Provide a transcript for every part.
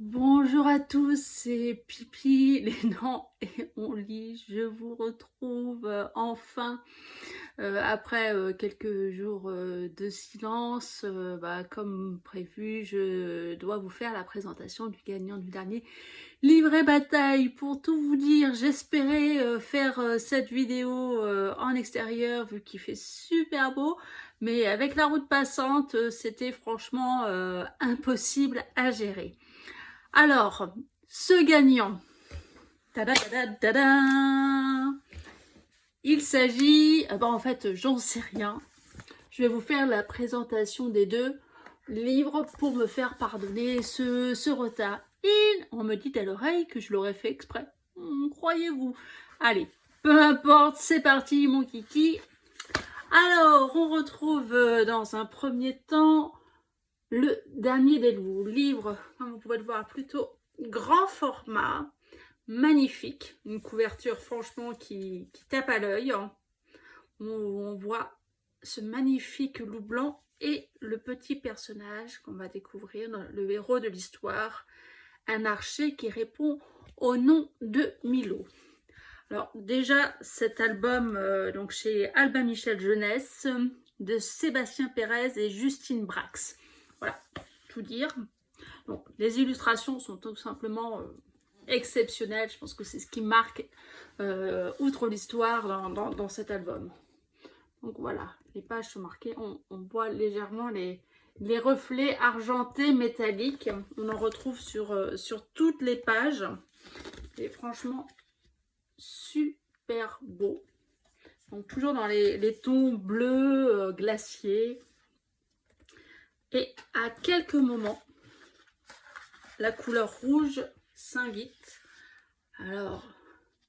Bonjour à tous, c'est Pipi, les dents et on lit. Je vous retrouve enfin après quelques jours de silence. Comme prévu, je dois vous faire la présentation du gagnant du dernier livret bataille. Pour tout vous dire, j'espérais faire cette vidéo en extérieur vu qu'il fait super beau, mais avec la route passante, c'était franchement impossible à gérer. Alors, ce gagnant, tada, tada, tada, il s'agit, en fait, j'en sais rien. Je vais vous faire la présentation des deux livres pour me faire pardonner ce retard. Et on me dit à l'oreille que je l'aurais fait exprès. Croyez-vous? Allez, peu importe, c'est parti, mon kiki. Alors, on retrouve dans un premier temps le dernier des loups, livre, comme vous pouvez le voir, plutôt grand format, magnifique, une couverture franchement qui tape à l'œil. On voit ce magnifique loup blanc et le petit personnage qu'on va découvrir, le héros de l'histoire, un archer qui répond au nom de Milo. Alors déjà cet album donc chez Albin Michel Jeunesse de Sébastien Pérez et Justine Brax. Voilà, tout dire. Donc, les illustrations sont tout simplement exceptionnelles. Je pense que c'est ce qui marque, outre l'histoire, dans cet album. Donc voilà, les pages sont marquées. On voit légèrement les reflets argentés métalliques. On en retrouve sur toutes les pages. Et franchement, super beau. Donc toujours dans les tons bleus glaciers. Et à quelques moments, la couleur rouge s'invite, alors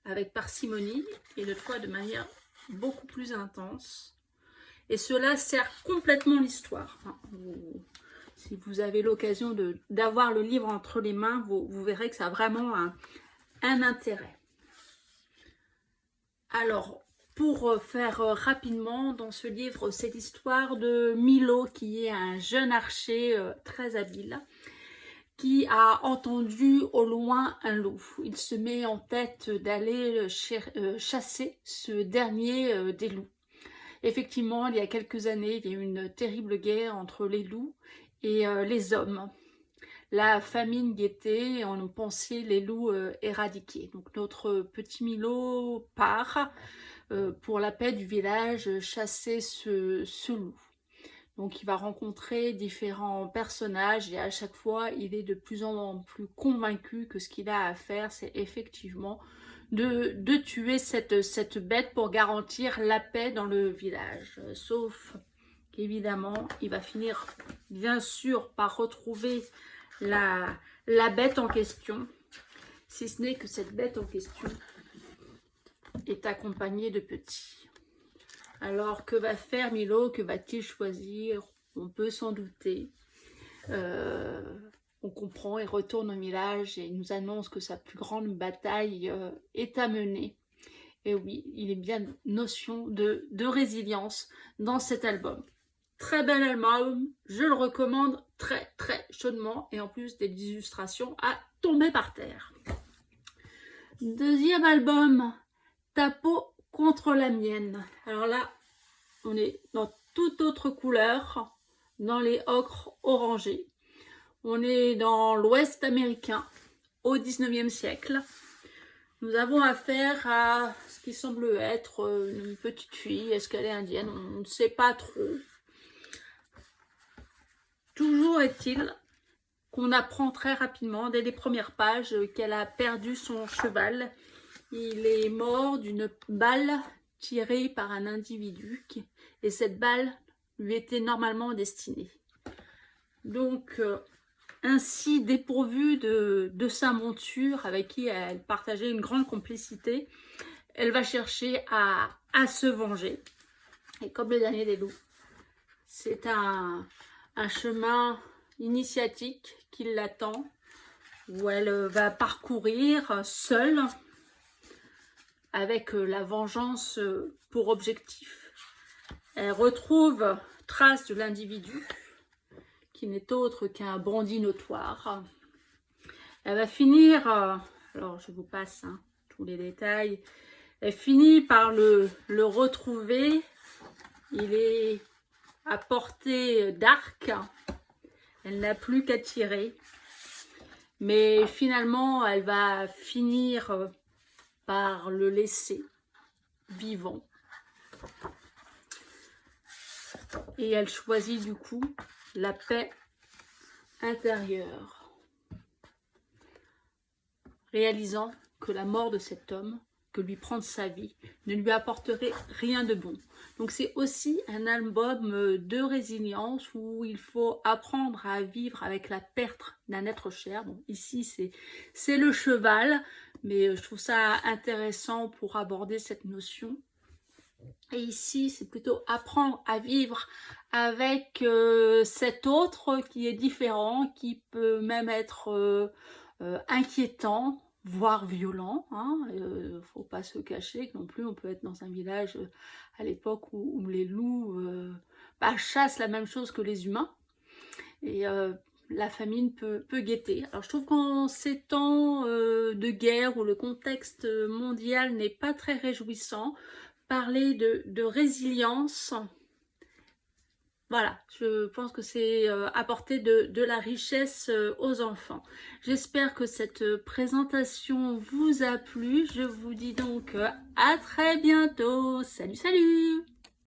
avec parcimonie et d'autres fois de manière beaucoup plus intense. Et cela sert complètement l'histoire. Si vous avez l'occasion d'avoir le livre entre les mains, vous verrez que ça a vraiment un intérêt. Alors, pour faire rapidement, dans ce livre, c'est l'histoire de Milo, qui est un jeune archer très habile, qui a entendu au loin un loup. Il se met en tête d'aller chasser ce dernier des loups. Effectivement, il y a quelques années, il y a eu une terrible guerre entre les loups et les hommes. La famine guettait et on pensait les loups éradiqués. Donc notre petit Milo part pour la paix du village chasser ce loup. Donc il va rencontrer différents personnages et à chaque fois il est de plus en plus convaincu que ce qu'il a à faire c'est effectivement de tuer cette bête pour garantir la paix dans le village. Sauf qu'évidemment il va finir bien sûr par retrouver la bête en question, si ce n'est que cette bête en question est accompagnée de petits. Alors, que va faire Milo? Que va-t-il choisir? On peut s'en douter. On comprend, il retourne au village et il nous annonce que sa plus grande bataille est à mener. Et oui, il est bien notion de résilience dans cet album. Très bel album, je le recommande très très chaudement. Et en plus des illustrations à tomber par terre. Deuxième album, Ta peau contre la mienne. Alors là, on est dans toute autre couleur, dans les ocres orangés. On est dans l'Ouest américain, au 19e siècle. Nous avons affaire à ce qui semble être une petite fille. Est-ce qu'elle est indienne? On ne sait pas trop. Toujours est-il qu'on apprend très rapidement, dès les premières pages, qu'elle a perdu son cheval. Il est mort d'une balle tirée par un individu et cette balle lui était normalement destinée. Donc, ainsi dépourvue de sa monture avec qui elle partageait une grande complicité, elle va chercher à se venger. Et comme le dernier des loups, c'est un chemin initiatique qui l'attend, où elle va parcourir seule, avec la vengeance pour objectif. Elle retrouve trace de l'individu qui n'est autre qu'un bandit notoire. Elle va finir, alors je vous passe hein, tous les détails, elle finit par le retrouver. Il est à portée d'arc, elle n'a plus qu'à tirer. Mais finalement, elle va finir par le laisser vivant. Et elle choisit du coup la paix intérieure, réalisant que la mort de cet homme, que lui prendre sa vie, ne lui apporterait rien de bon. Donc c'est aussi un album de résilience où il faut apprendre à vivre avec la perte d'un être cher. Bon, ici c'est le cheval, mais je trouve ça intéressant pour aborder cette notion. Et ici, c'est plutôt apprendre à vivre avec cet autre qui est différent, qui peut même être inquiétant, voire violent. Faut pas se cacher non plus, on peut être dans un village à l'époque où les loups chassent la même chose que les humains. Et la famine peut guetter. Alors je trouve qu'en ces temps de guerre où le contexte mondial n'est pas très réjouissant, parler de résilience, voilà, je pense que c'est apporter de la richesse aux enfants. J'espère que cette présentation vous a plu. Je vous dis donc à très bientôt. Salut, salut!